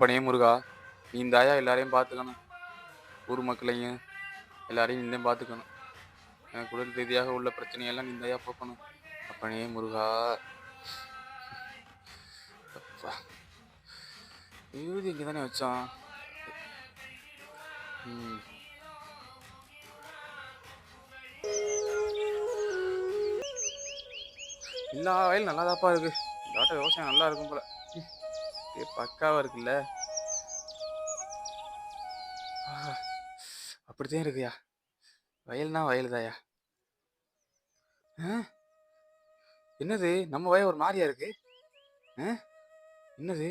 அப்பனே முருகா, நீ தாயா எல்லாரையும் பார்த்துக்கணும். ஊர் மக்களையும் எல்லாரையும் நீ தான் பார்த்துக்கணும். எனக்கு உடல் ரீதியாக உள்ள பிரச்சனையெல்லாம் நீ தாயா போக்கணும். அப்பனே முருகா. அப்பா. விபூதி இங்கே தானே வச்சோம். எல்லா வயலும் நல்லாதாப்பா இருக்கு. இந்த விவசாயம் நல்லா இருக்கும் போல. பக்காவா இருக்குல்ல. அப்படித்தான் இருக்குயா. வயல்னா வயல் தாயா. என்னது நம்ம வயல் ஒரு மாதிரியா இருக்கு. என்னது?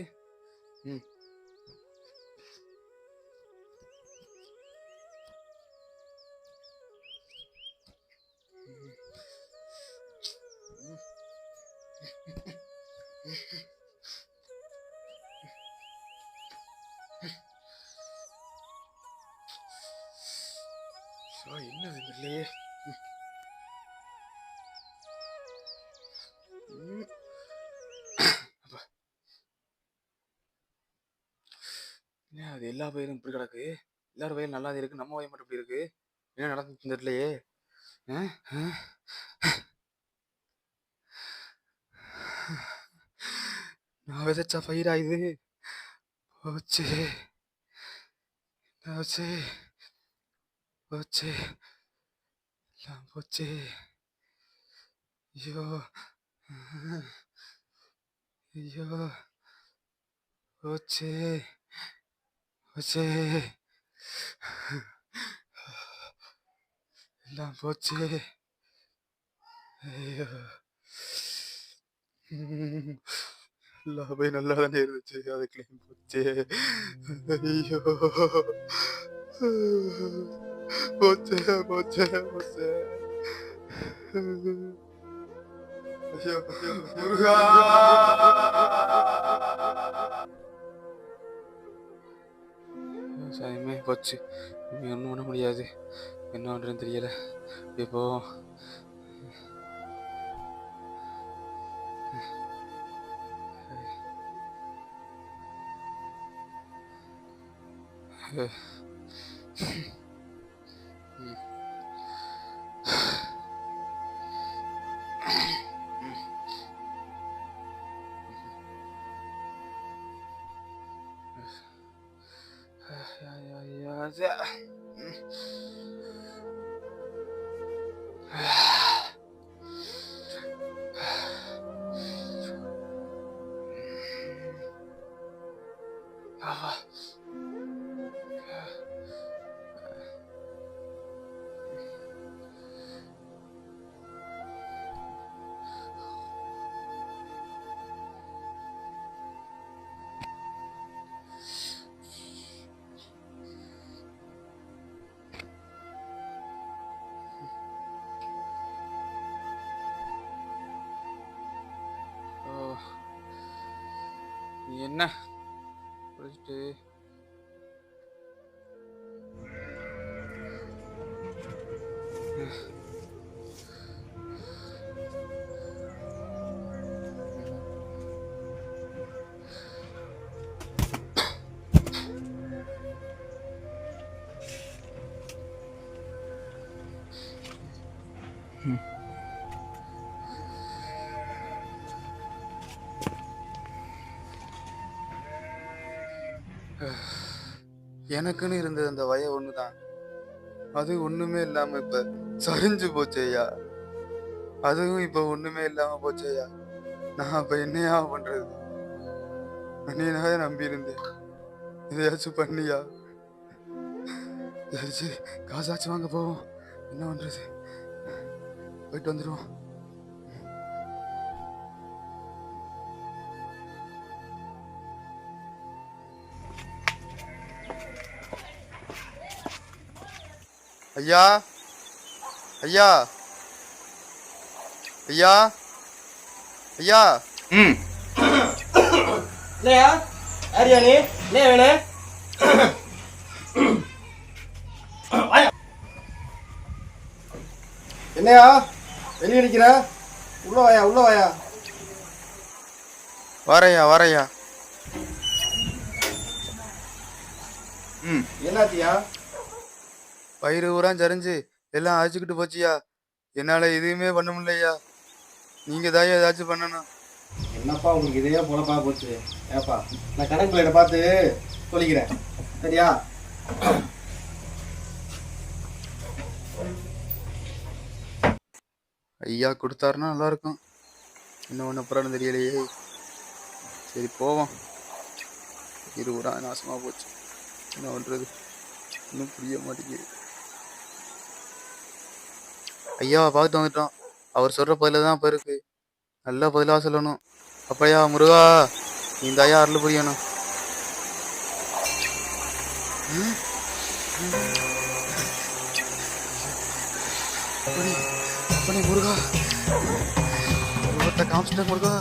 என்னது இல்லையே. அது எல்லா பயிரும் இப்படி கிடக்கு. எல்லாரும் வயல் நல்லா இருக்கு, நம்ம வயல் மட்டும் இப்படி இருக்கு. என்ன நடந்துச்சு தெரியலையே. நான் விதைச்சா பயிரா இது? போச்சு போச்சு போச்சு எல்லாம் போச்சு. ஐயோ ஐயோ போச்சு போச்சு எல்லாம் போச்சு. ஐயோ எல்லாமே நல்லா தானே இருந்துச்சு, அதுக்குள்ளேயும் போச்சு. ஐயோ போச்சு போச்சு போச்சு. முருகா. விவசாயமே போச்சு. இனி ஒன்றும் பண்ண முடியாது. என்ன பண்றதுன்னு தெரியல. இப்போ என்ன குளிச்சுட்டு எனக்குன்னு இருந்தது அந்த வய ஒண்ணுதான். அது ஒண்ணுமே இல்லாம இப்ப சரிஞ்சு போச்சேயா. அதுவும் இப்ப ஒண்ணுமே இல்லாம போச்சேயா. நான் இப்ப என்னையா பண்றது? அண்ணியனாவே நம்பி இருந்தேன். இதையாச்சும் பண்ணியா? சரி சரி, காசாச்சும் வாங்க போவோம். என்ன பண்றது? போயிட்டு வந்துடுவோம். ஐயா ஐயா ஐயா ஐயா. இல்லையா? யாரியா நீ? என்ன வேணும்? என்னையா வெளியே நிக்கிற? உள்ள வாயா உள்ள வாயா. வரையா வரையா. ம். என்னாச்சியா? பயிறு ஊரா சரிஞ்சு எல்லாம் அழைச்சிக்கிட்டு போச்சியா. என்னால எதுவுமே பண்ண முடியலையா. நீங்க தான் ஏதாச்சும் பண்ணணும். என்னப்பா உங்களுக்கு இதே பொழப்பா போச்சு. ஏப்பா நான் கணக்கு பிள்ளைகிட்ட பார்த்து சொல்லிக்கிறேன். சரியா? ஐயா கொடுத்தாருன்னா நல்லா இருக்கும். என்ன ஒன்று அப்புறம் தெரியலையே. சரி போவோம். பயிறு ஊரா நாசமா போச்சு. என்ன பண்றது? இன்னும் புரிய மாட்டேங்குது. ஐயாவை பார்த்துட்டு வந்துட்டோம். அவர் சொல்ற பதில தான் இப்ப இருக்கு. நல்ல பதிலா சொல்லணும். அப்பையா முருகா, இந்த ஐயா அருள் புரியணும். அப்படி அப்படி முருகா, உருவத்தை காமிச்சிட்ட முருகா.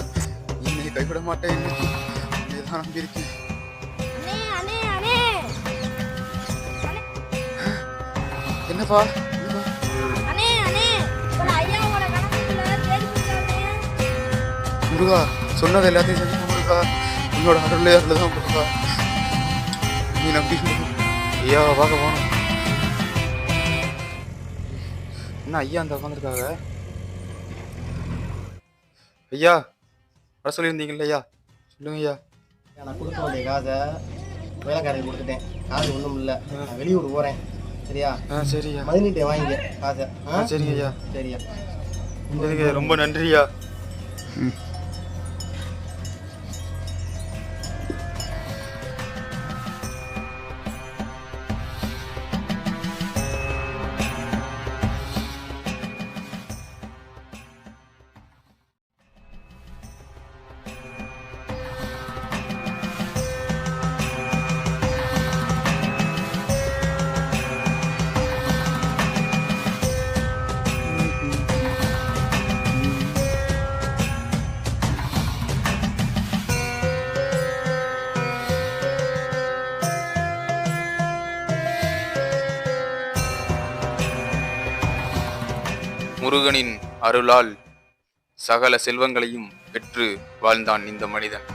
என்னை கைவிட மாட்டேன். தான் நம்பியிருக்கேன். என்னப்பா முருகா, சொன்னது எல்லாத்தையும் செஞ்சு முருகா. உன்னோட அருளே அருள் தான் முருகா. நீ நம்பி ஐயாவை பார்க்க போகணும். என்ன ஐயா அந்த உட்காந்துருக்காங்க? ஐயா வர சொல்லியிருந்தீங்கல்ல ஐயா, சொல்லுங்க ஐயா. நான் கொடுக்க வேண்டிய காசை வேலைக்காரங்க கொடுத்துட்டேன். காசு ஒன்றும் இல்லை. நான் வெளியூர் போகிறேன். சரியா? சரியா. மதினிட்டே வாங்கிக்க காசை. சரிங்க ஐயா. சரியா? சரிங்க, ரொம்ப நன்றியா. முருகனின் அருளால் சகல செல்வங்களையும் பெற்று வாழ்ந்தான் இந்த மனிதன்.